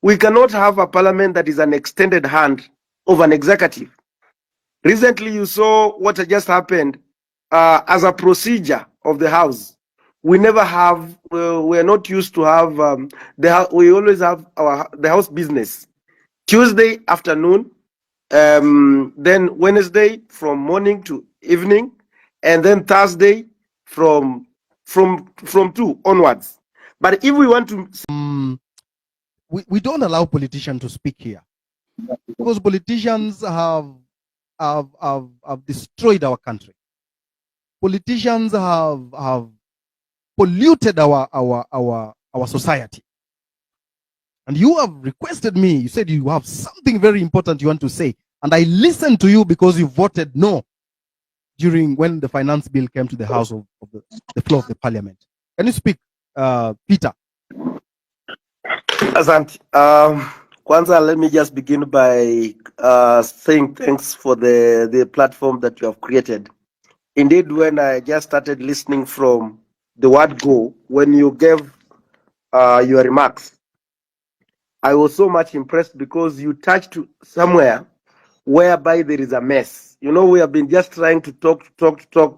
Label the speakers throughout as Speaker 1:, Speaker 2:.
Speaker 1: We cannot have a parliament that is an extended hand of an executive. Recently, you saw what just happened as a procedure of the House. We never have, we are not used to have, we always have the House business. Tuesday afternoon, then Wednesday from morning to evening, and then Thursday from 2 onwards. But if we want to,
Speaker 2: we don't allow politicians to speak here because politicians have destroyed our country. Politicians have polluted our society. And you have requested me, you said you have something very important you want to say. And I listened to you because you voted no during when the finance bill came to the house of the floor of the parliament. Can you speak, Peter?
Speaker 1: Asante. Kwanza, let me just begin by saying thanks for the platform that you have created. Indeed, when I just started listening from the word go, when you gave your remarks, I was so much impressed because you touched somewhere whereby there is a mess. You know, we have been just trying to talk,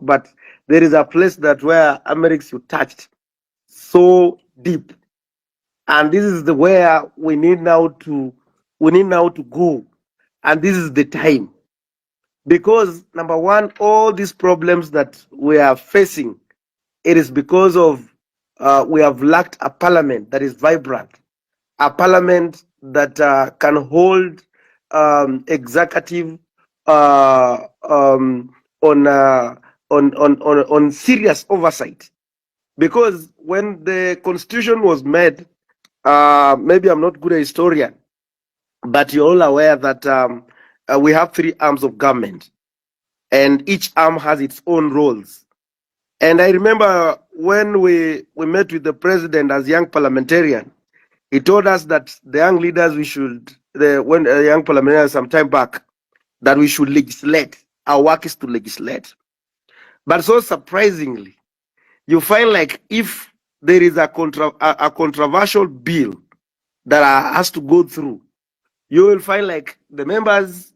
Speaker 1: but there is a place that where Amerix you touched so deep. And this is the where we need now to go. And this is the time. Because number one, all these problems that we are facing, it is because of we have lacked a parliament that is vibrant, a parliament that can hold executive on serious oversight. Because when the constitution was made, maybe I'm not good a historian, but you're all aware that we have 3 arms of government, and each arm has its own roles. And I remember when we met with the president as young parliamentarian, he told us that the young leaders when young parliamentarians some time back, that we should legislate. Our work is to legislate. But so surprisingly, you find like if there is a controversial bill that has to go through, you will find like the members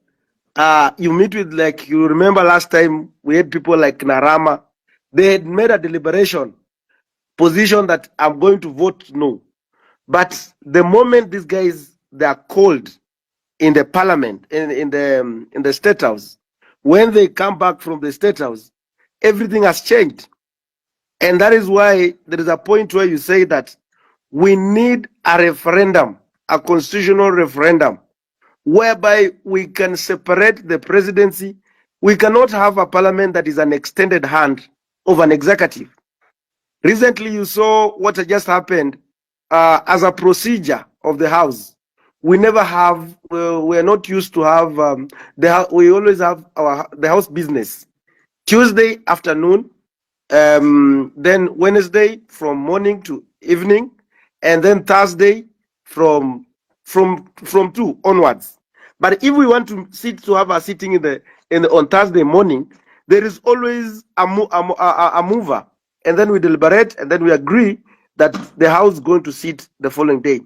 Speaker 1: you meet with, like you remember last time we had people like Narama, they had made a deliberation position that I'm going to vote no. But the moment these guys they are called in the parliament, in the state house, when they come back from the state house, everything has changed. And that is why there is a point where you say that we need a referendum, a constitutional referendum, whereby we can separate the presidency. We cannot have a parliament that is an extended hand of an executive. Recently, you saw what just happened as a procedure of the House. We never have, we are not used to have, we always have the House business. Tuesday afternoon, then Wednesday from morning to evening, and then Thursday from 2 onwards. But if we want to have a sitting on Thursday morning, there is always a mover, and then we deliberate, and then we agree that the House is going to sit the following day.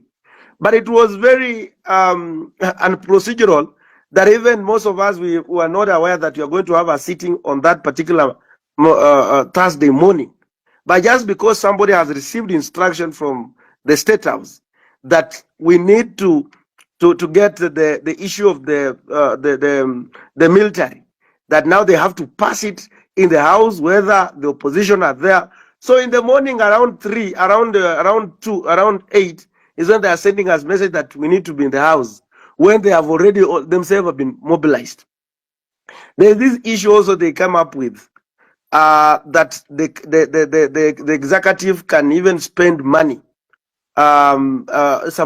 Speaker 1: But it was very unprocedural that even most of us we were not aware that we are going to have a sitting on that particular Thursday morning. But just because somebody has received instruction from the State House that we need to get the issue of the military, that now they have to pass it in the House whether the opposition are there. So in the morning around 3, around 2, around 8 is when they are sending us message that we need to be in the House when they have already themselves have been mobilized. There's this issue also they come up with that the executive can even spend money, some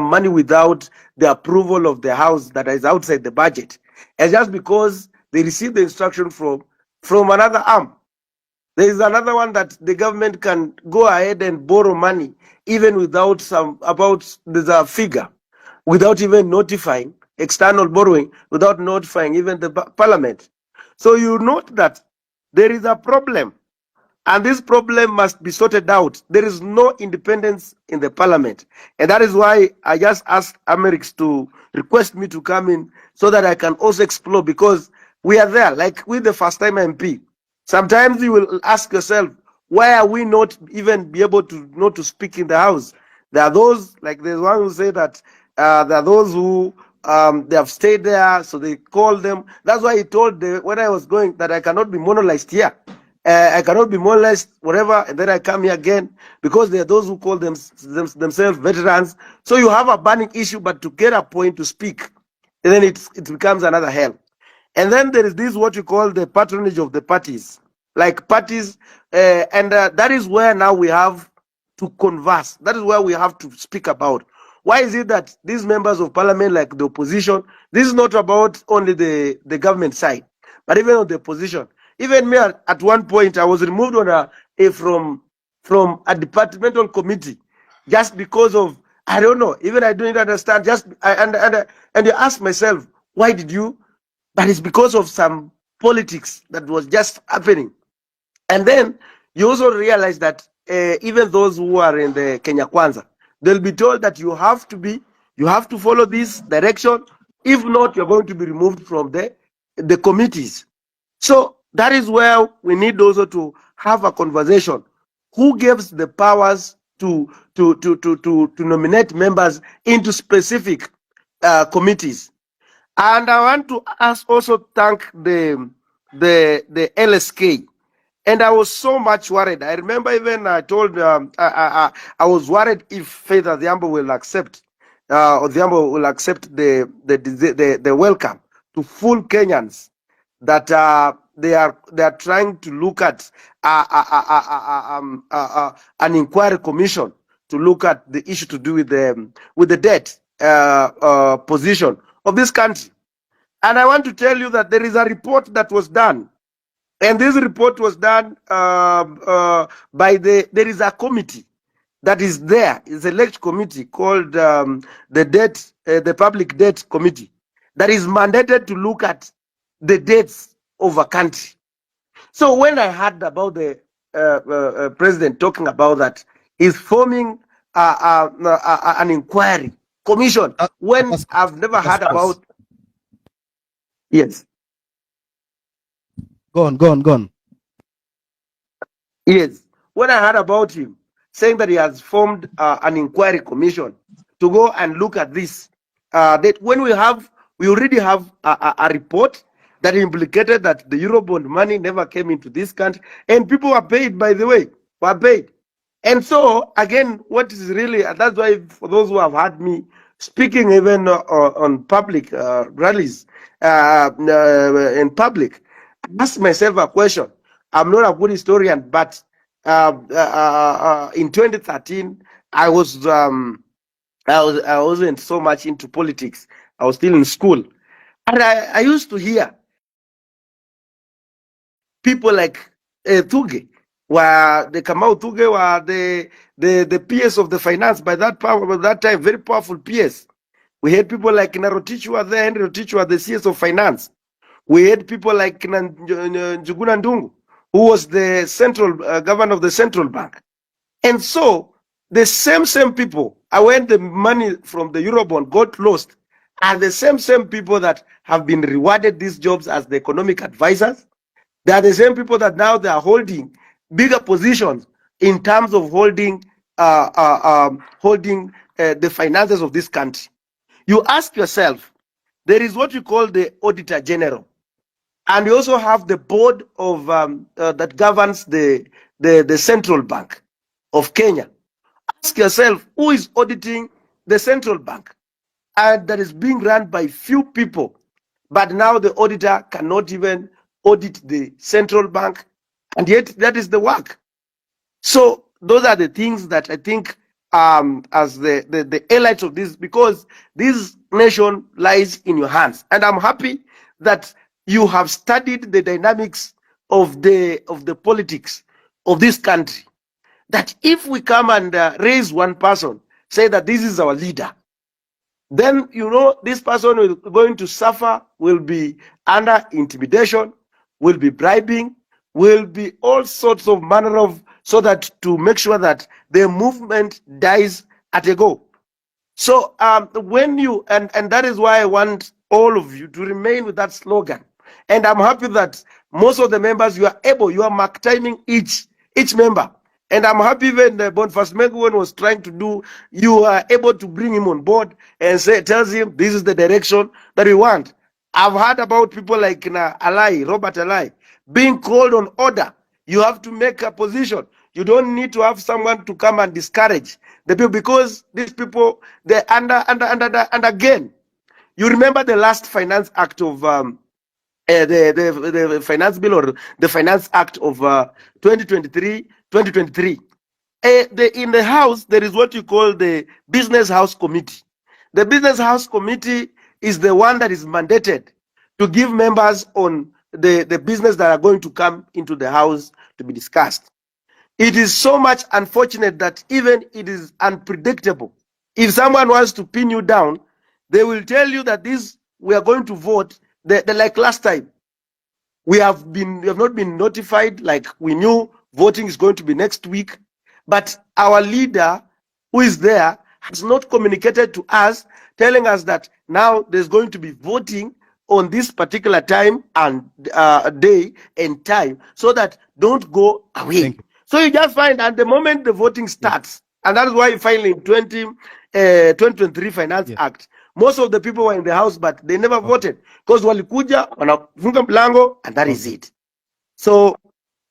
Speaker 1: money without the approval of the House that is outside the budget, and just because they receive the instruction from another arm. There is another one that the government can go ahead and borrow money even without there's a figure, without even notifying external borrowing, without notifying even the parliament. So you note that there is a problem And this problem must be sorted out. There is no independence in the parliament. And that is why I just asked Amerix to request me to come in so that I can also explore, because we are there, like with the first time MP. Sometimes you will ask yourself, why are we not even be able to not to speak in the house? There are those, like there's one who say that there are those who they have stayed there, so they call them. That's why he told when I was going that I cannot be monolized here. I cannot be molested, whatever, and then I come here again, because there are those who call themselves veterans. So you have a burning issue, but to get a point to speak, and then it becomes another hell. And then there is this what you call the patronage of the parties, like parties, and that is where now we have to converse. That is where we have to speak about. Why is it that these members of parliament, like the opposition, this is not about only the government side, but even on the opposition. Even me, at one point, I was removed on from a departmental committee just because of, I don't know, even I don't understand. And you ask myself, why did you? But it's because of some politics that was just happening. And then you also realize that even those who are in the Kenya Kwanza, they'll be told that you have to follow this direction. If not, you're going to be removed from the committees. So that is where we need also to have a conversation. Who gives the powers to nominate members into specific committees? And I want to also thank the LSK. And I was so much worried. I remember even I told I was worried if Faith Adhiambo will accept Odhiambo will accept the welcome to full Kenyans, that they are trying to look at an inquiry commission to look at the issue to do with the debt position of this country. And I want to tell you that there is a report that was done, and this report was done by there is a committee that is there, is a select committee called the Public Debt Committee, that is mandated to look at the debts of a country. So when I heard about the president talking about that, he's forming an inquiry commission, when I've never heard about. Yes.
Speaker 2: Go on.
Speaker 1: Yes. When I heard about him saying that he has formed an inquiry commission to go and look at this, that when we already have a report that implicated that the Eurobond money never came into this country, and people were paid, by the way, were paid. And so, again, what is really, that's why for those who have heard me speaking even on public rallies, in public, I ask myself a question. I'm not a good historian, but in 2013, I wasn't so much into politics. I was still in school, and I used to hear people like Thuge, were the Kamau Thuge were the PS of the finance by that time, very powerful PS. We had people like Narotich were there, Henry Rotich were the CS of finance. We had people like Njuguna Ndungu, who was the central governor of the central bank. And so the same people, when the money from the Eurobond got lost, are the same people that have been rewarded these jobs as the economic advisors. They are the same people that now they are holding bigger positions in terms of holding the finances of this country. You ask yourself, there is what you call the Auditor General, and you also have the board of that governs the central bank of Kenya. Ask yourself, who is auditing the central bank? And that is being run by few people, but now the auditor cannot even audit the central bank, and yet that is the work. So those are the things that I think as the highlights of this, because this nation lies in your hands, and I'm happy that you have studied the dynamics of the politics of this country. That if we come and raise one person, say that this is our leader, then this person is going to suffer, will be under intimidation, will be bribing, will be all sorts of manner of, so that to make sure that the movement dies at a go. So when you, and that is why I want all of you to remain with that slogan. And I'm happy that most of the members, you are mark timing each member. And I'm happy when Boniface Menguwen was trying to do, you are able to bring him on board and tells him this is the direction that we want. I've heard about people like Robert Alai, being called on order. You have to make a position. You don't need to have someone to come and discourage the people, because these people, they're under again. You remember the last Finance Act of the Finance Bill, or the Finance Act of 2023. In the House, there is what you call the Business House Committee. The Business House Committee is the one that is mandated to give members on the business that are going to come into the House to be discussed. It is so much unfortunate that even it is unpredictable. If someone wants to pin you down, they will tell you that we are going to vote. Like last time, we have not been notified. Like, we knew voting is going to be next week, but our leader, who is there, has not communicated to us, telling us that now there's going to be voting on this particular time and day and time, so that don't go away. So you just find at the moment the voting starts, and that's why finally in 2023 Finance Act, most of the people were in the House, but they never voted, because walikuja wanafunga mlango, and that is it. So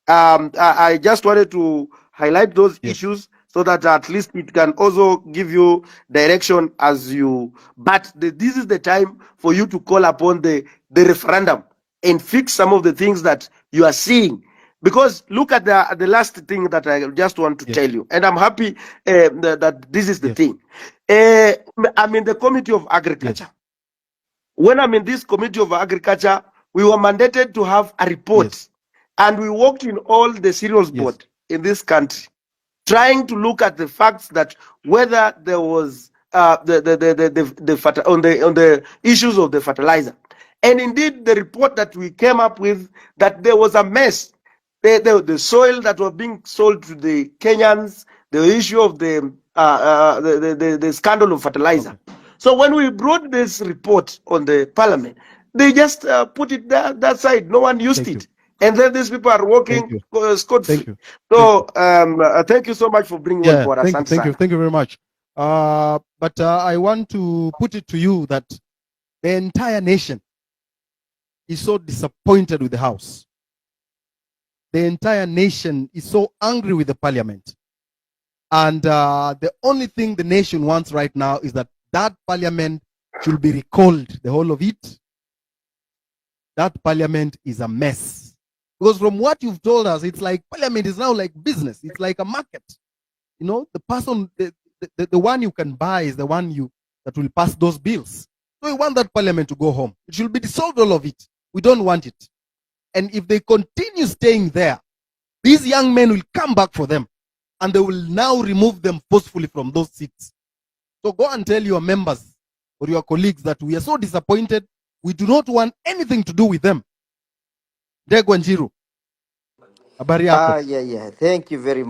Speaker 1: I just wanted to highlight those issues, so that at least it can also give you direction as you. But this is the time for you to call upon the referendum and fix some of the things that you are seeing. Because look at the last thing that I just want to tell you, and I'm happy that this is the thing. I'm in the Committee of Agriculture. When I'm in this Committee of Agriculture, we were mandated to have a report, and we worked in all the cereals board in this country, trying to look at the facts that whether there was on the issues of the fertilizer. And indeed, the report that we came up with, that there was a mess. The soil that was being sold to the Kenyans, the issue of the scandal of fertilizer. So when we brought this report on the parliament, they just put it that side. No one used it. And then these people are working scot-free. So thank you so much for bringing on board.
Speaker 2: Thank you very much. But I want to put it to you that the entire nation is so disappointed with the House. The entire nation is so angry with the parliament. And the only thing the nation wants right now is that parliament should be recalled, the whole of it. That parliament is a mess. Because from what you've told us, it's like parliament is now like business. It's like a market. You know, the person, the one you can buy is the one that will pass those bills. So we want that parliament to go home. It should be dissolved, all of it. We don't want it. And if they continue staying there, these young men will come back for them, and they will now remove them forcefully from those seats. So go and tell your members or your colleagues that we are so disappointed. We do not want anything to do with them. Degwanjiru. Habari yako?
Speaker 3: Yeah. Thank you very much.